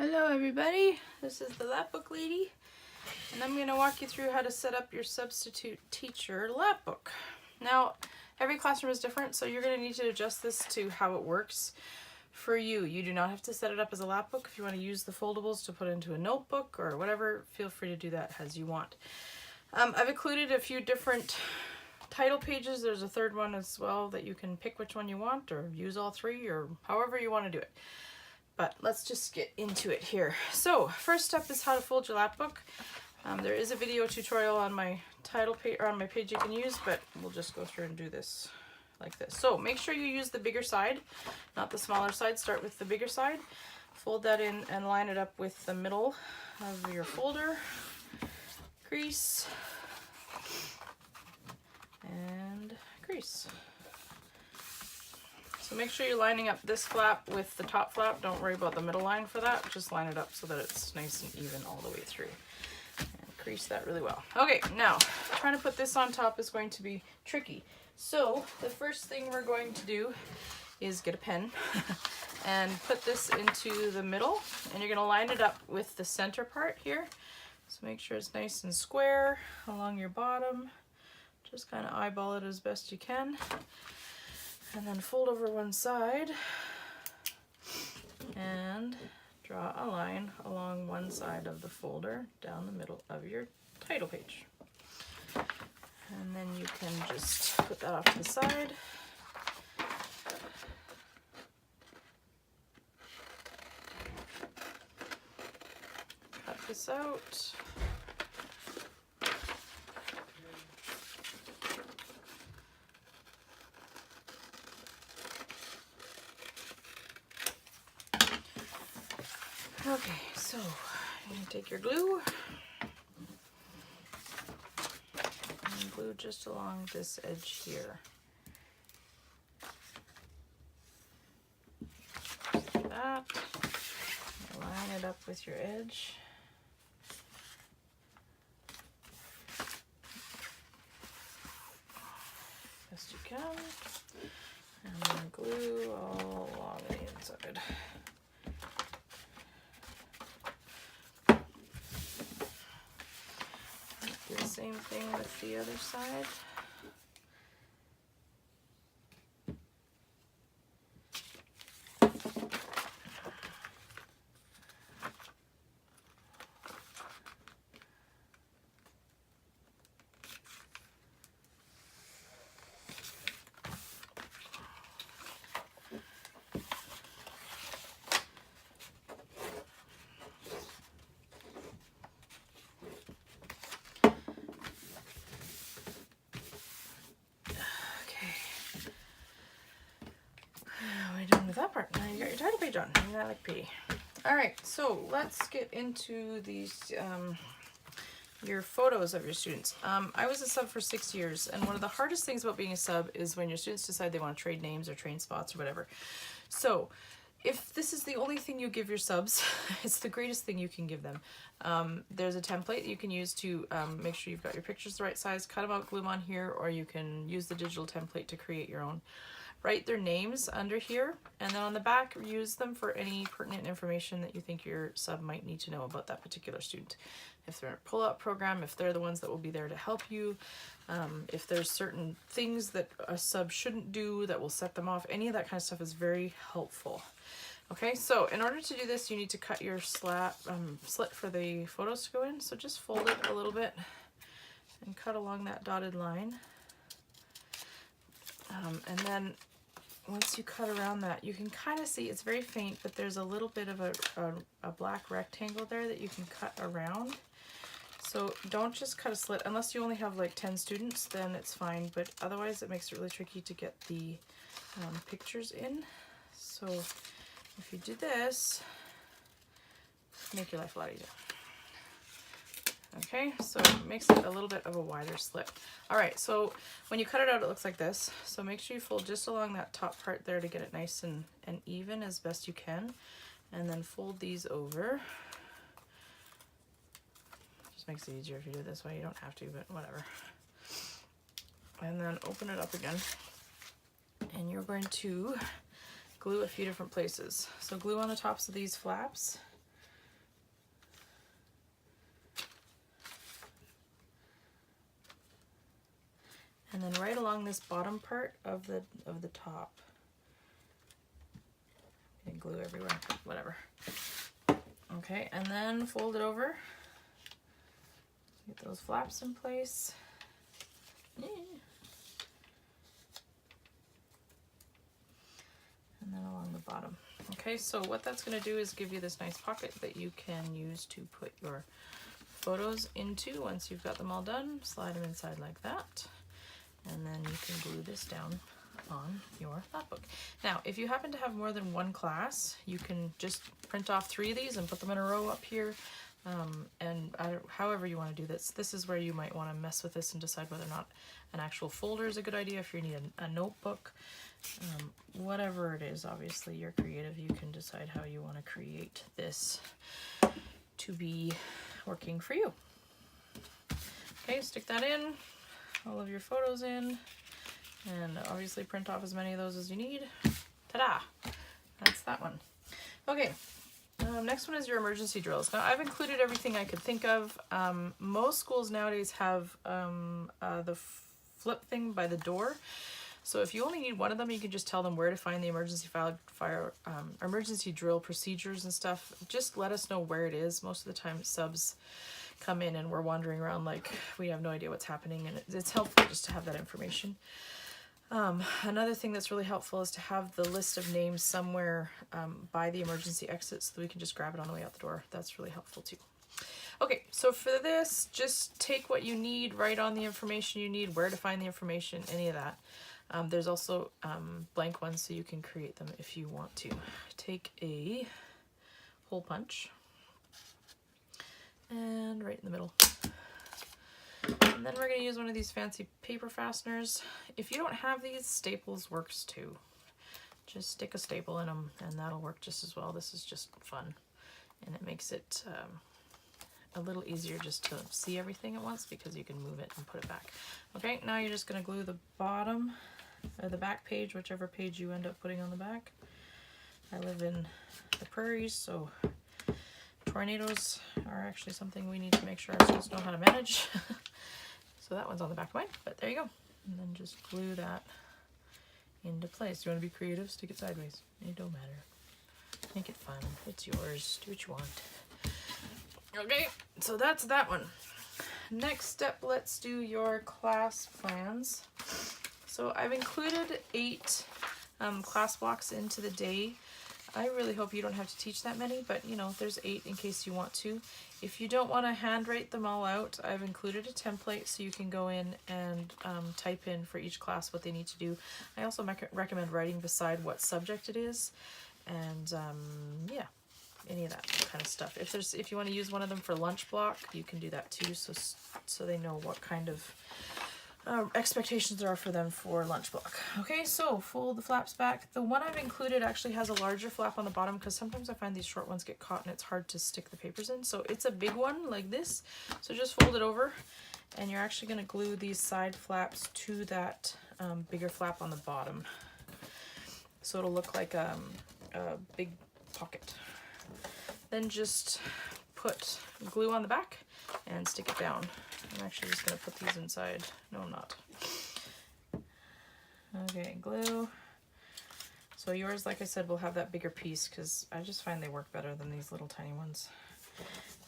Hello everybody, this is the Lapbook lady, and I'm going to walk you through how to set up your substitute teacher Lapbook. Now, every classroom is different, so you're going to need to adjust this to how it works for you. You do not have to set it up as a Lapbook. If you want to use the foldables to put into a notebook or whatever, feel free to do that as you want. I've included a few different title pages. There's a third one as well that you can pick which one you want or use all three or however you want to do it. But let's just get into it here. So first step is how to fold your lapbook. There is a video tutorial on my title page or on my page you can use, but we'll just go through and do this like this. So make sure you use the bigger side, not the smaller side. Start with the bigger side. Fold that in and line it up with the middle of your folder. Crease and crease. So make sure you're lining up this flap with the top flap. Don't worry about the middle line for that. Just line it up so that it's nice and even all the way through. And crease that really well. Okay, now trying to put this on top is going to be tricky. So the first thing we're going to do is get a pen and put this into the middle, and you're going to line it up with the center part here. So make sure it's nice and square along your bottom. Just kind of eyeball it as best you can. And then fold over one side and draw a line along one side of the folder down the middle of your title page. And then you can just put that off to the side. Cut this out. Okay, so you're going to take your glue and glue just along this edge here. Like that. Line it up with your edge. Best you can. And then glue all along the inside. Do the same thing with the other side. That part. Now you got your title page on. Isn't that like pretty? Alright, so let's get into these your photos of your students. I was a sub for 6 years, and one of the hardest things about being a sub is when your students decide they want to trade names or trade spots or whatever. So if this is the only thing you give your subs, it's the greatest thing you can give them. There's a template you can use to make sure you've got your pictures the right size. Cut them out, glue them on here, or you can use the digital template to create your own. Write their names under here, and then on the back, use them for any pertinent information that you think your sub might need to know about that particular student. If they're in a pull-out program, if they're the ones that will be there to help you, if there's certain things that a sub shouldn't do that will set them off, any of that kind of stuff is very helpful. Okay, so in order to do this, you need to cut your slit for the photos to go in. So just fold it a little bit and cut along that dotted line. And then once you cut around that, you can kind of see, it's very faint, but there's a little bit of a black rectangle there that you can cut around. So don't just cut a slit, unless you only have like 10 students, then it's fine, but otherwise it makes it really tricky to get the pictures in. So if you do this, make your life a lot easier. Okay, so it makes it a little bit of a wider slit. All right, so when you cut it out, it looks like this. So make sure you fold just along that top part there to get it nice and even as best you can. And then fold these over. Just makes it easier if you do it this way. You don't have to, but whatever. And then open it up again. And you're going to glue a few different places. So glue on the tops of these flaps. and then right along this bottom part of the top. And glue everywhere, whatever. Okay, and then fold it over. Get those flaps in place. Yeah. And then along the bottom. Okay, so what that's going to do is give you this nice pocket that you can use to put your photos into once you've got them all done. Slide them inside like that, and then you can glue this down on your lapbook. Now, if you happen to have more than one class, you can just print off 3 of these and put them in a row up here. However you want to do this. This is where you might want to mess with this and decide whether or not an actual folder is a good idea, if you need a notebook. Whatever it is, obviously you're creative. You can decide how you want to create this to be working for you. Okay, stick that in, all of your photos in, and obviously print off as many of those as you need. Ta-da! That's that one. Okay. Next one is your emergency drills. Now, I've included everything I could think of. Most schools nowadays have the flip thing by the door. So if you only need one of them, you can just tell them where to find the emergency drill procedures and stuff. Just let us know where it is. Most of the time subs come in and we're wandering around like we have no idea what's happening, and it's helpful just to have that information. Another thing that's really helpful is to have the list of names somewhere by the emergency exit so that we can just grab it on the way out the door. That's really helpful too. Okay, so for this, just take what you need, write on the information you need, where to find the information, any of that. There's also blank ones so you can create them if you want to. Take a hole punch and right in the middle. And then we're going to use one of these fancy paper fasteners. If you don't have these, staples works too. Just stick a staple in them and that'll work just as well. This is just fun, and it makes it a little easier just to see everything at once because you can move it and put it back. Okay, now you're just going to glue the bottom or the back page, whichever page you end up putting on the back. I live in the prairies, so tornadoes are actually something we need to make sure our students know how to manage. So that one's on the back of mine, but there you go. And then just glue that into place. You want to be creative, stick it sideways. It don't matter. Make it fun. It's yours. Do what you want. Okay, so that's that one. Next step, let's do your class plans. So I've included 8 class blocks into the day. I really hope you don't have to teach that many, but you know, there's 8 in case you want to. If you don't want to handwrite them all out, I've included a template so you can go in and type in for each class what they need to do. I also recommend writing beside what subject it is, and yeah, any of that kind of stuff. If you want to use one of them for lunch block, you can do that too, so they know what kind of expectations there are for them for lunch block. Okay, so fold the flaps back. The one I've included actually has a larger flap on the bottom because sometimes I find these short ones get caught and it's hard to stick the papers in. So it's a big one like this. So just fold it over, and you're actually going to glue these side flaps to that bigger flap on the bottom. So it'll look like a big pocket. Then just put glue on the back and stick it down. I'm actually just going to put these inside. No, I'm not. Okay, glue. So yours, like I said, will have that bigger piece because I just find they work better than these little tiny ones.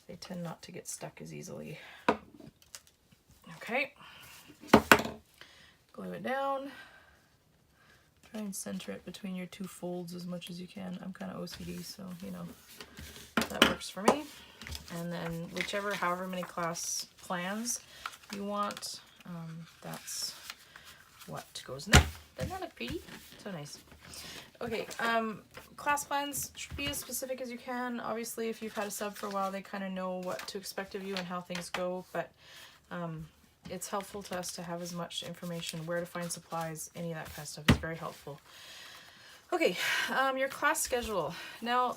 They tend not to get stuck as easily. Okay. Glue it down. Try and center it between your 2 folds as much as you can. I'm kind of OCD, so, you know, that works for me. And then however many class plans you want, that's what goes in there. Doesn't that look pretty? So nice. Okay, class plans should be as specific as you can. Obviously, if you've had a sub for a while, they kind of know what to expect of you and how things go, but it's helpful to us to have as much information, where to find supplies, any of that kind of stuff. It's very helpful. Okay, your class schedule. Now,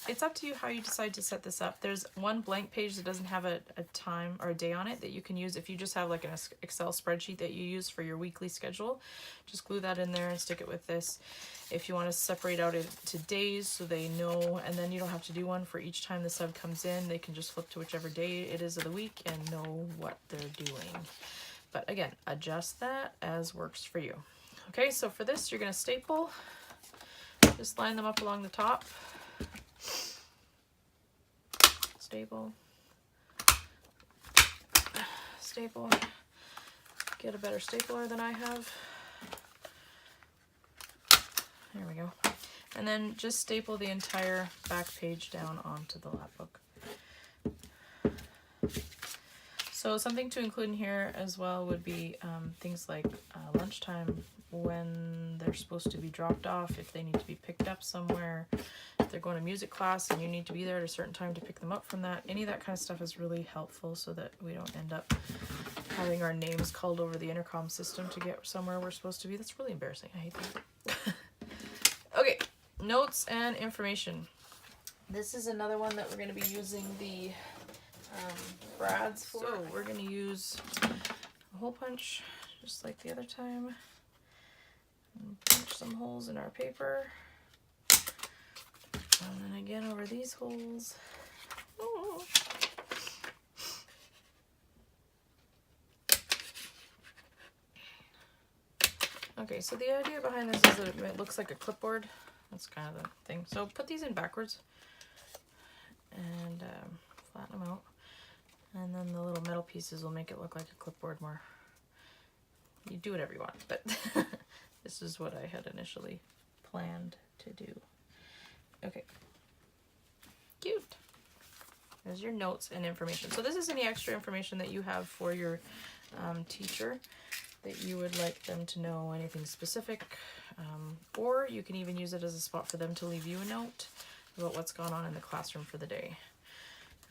it's up to you how you decide to set this up. There's one blank page that doesn't have a time or a day on it that you can use if you just have like an Excel spreadsheet that you use for your weekly schedule. Just glue that in there and stick it with this. If you want to separate out into days so they know, and then you don't have to do one for each time the sub comes in, they can just flip to whichever day it is of the week and know what they're doing. But again, adjust that as works for you. Okay, so for this, you're going to staple. Just line them up along the top. Staple. Staple. Get a better stapler than I have. There we go. And then just staple the entire back page down onto the lap book. So something to include in here as well would be things like lunchtime, when they're supposed to be dropped off, if they need to be picked up somewhere, if they're going to music class and you need to be there at a certain time to pick them up from that. Any of that kind of stuff is really helpful so that we don't end up having our names called over the intercom system to get somewhere we're supposed to be. That's really embarrassing. I hate that. Okay, notes and information. This is another one that we're going to be using the brads for. So we're going to use a hole punch just like the other time. And punch some holes in our paper. And then again over these holes. Oh. Okay, so the idea behind this is that it looks like a clipboard. That's kind of the thing. So put these in backwards and flatten them out. And then the little metal pieces will make it look like a clipboard more. You do whatever you want, but this is what I had initially planned to do. Okay. Cute. There's your notes and information. So this is any extra information that you have for your teacher that you would like them to know, anything specific, or you can even use it as a spot for them to leave you a note about what's gone on in the classroom for the day.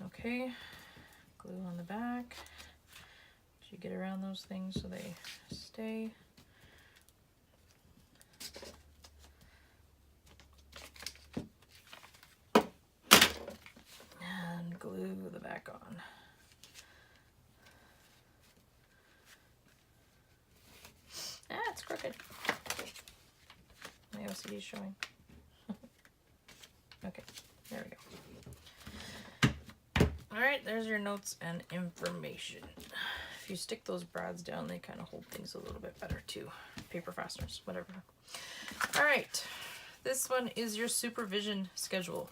Okay, glue on the back. You get around those things so they stay. And glue the back on. Ah, it's crooked. My OCD is showing. Okay, there we go. All right, there's your notes and information. If you stick those brads down, they kind of hold things a little bit better too. Paper fasteners, whatever. All right, this one is your supervision schedule.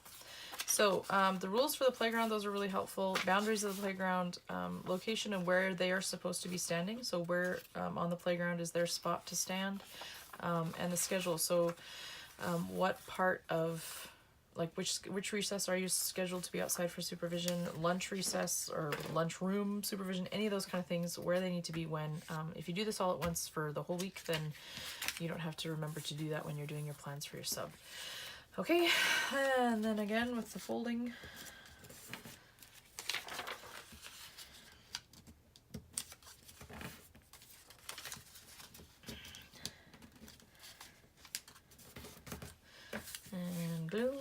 So the rules for the playground, those are really helpful. Boundaries of the playground, location and where they are supposed to be standing. So where on the playground is their spot to stand, and the schedule. So what part of, like which recess are you scheduled to be outside for supervision, lunch recess or lunchroom supervision, any of those kind of things, where they need to be when. If you do this all at once for the whole week, then you don't have to remember to do that when you're doing your plans for your sub. Okay, and then again with the folding. And glue.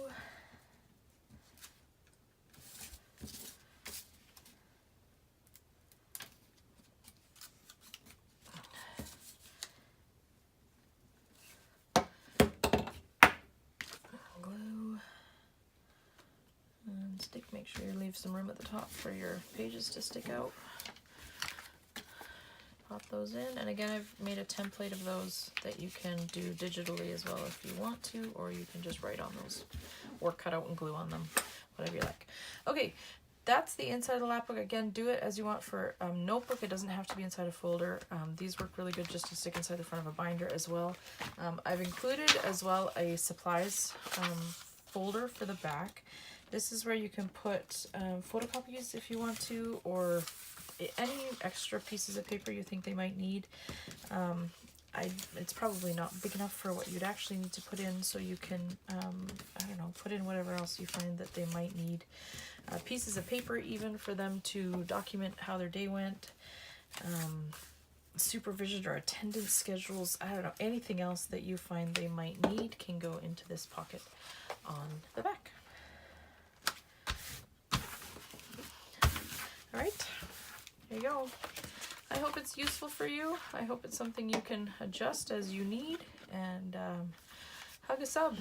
Make sure you leave some room at the top for your pages to stick out. Pop those in, and again I've made a template of those that you can do digitally as well if you want to, or you can just write on those or cut out and glue on them, whatever you like. Okay, that's the inside of the lap book. Again, do it as you want for notebook. It doesn't have to be inside a folder. These work really good just to stick inside the front of a binder as well. I've included as well a supplies folder for the back. This is where you can put photocopies if you want to, or any extra pieces of paper you think they might need. It's probably not big enough for what you'd actually need to put in, so you can, I don't know, put in whatever else you find that they might need. Pieces of paper even for them to document how their day went. Supervision or attendance schedules, I don't know, anything else that you find they might need can go into this pocket on the back. All right, there you go. I hope it's useful for you. I hope it's something you can adjust as you need, and hug a sub.